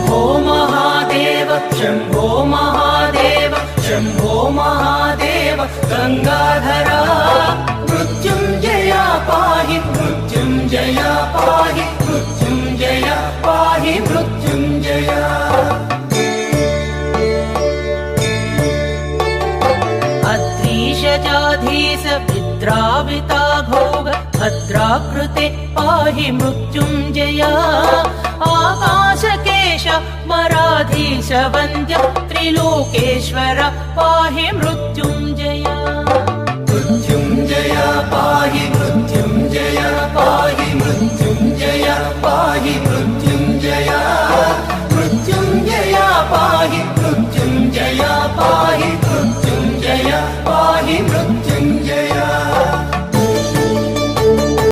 शम्भो महादेव शम्भो महादेव शम्भो महादेव गंगाधरा मृत्युंजया पाहि मृत्युंजया पाहि मृत्युंजया पाहि मृत्युंजया अद्रीशजाधीश विद्राविताघोग भद्राकृते पाहि मृत्युंजया आकाशकेश मराधीश वन्द्य त्रिलोकेश्वर पाहि मृत्युंजया मृत्युंजया पाहि मृत्युंजया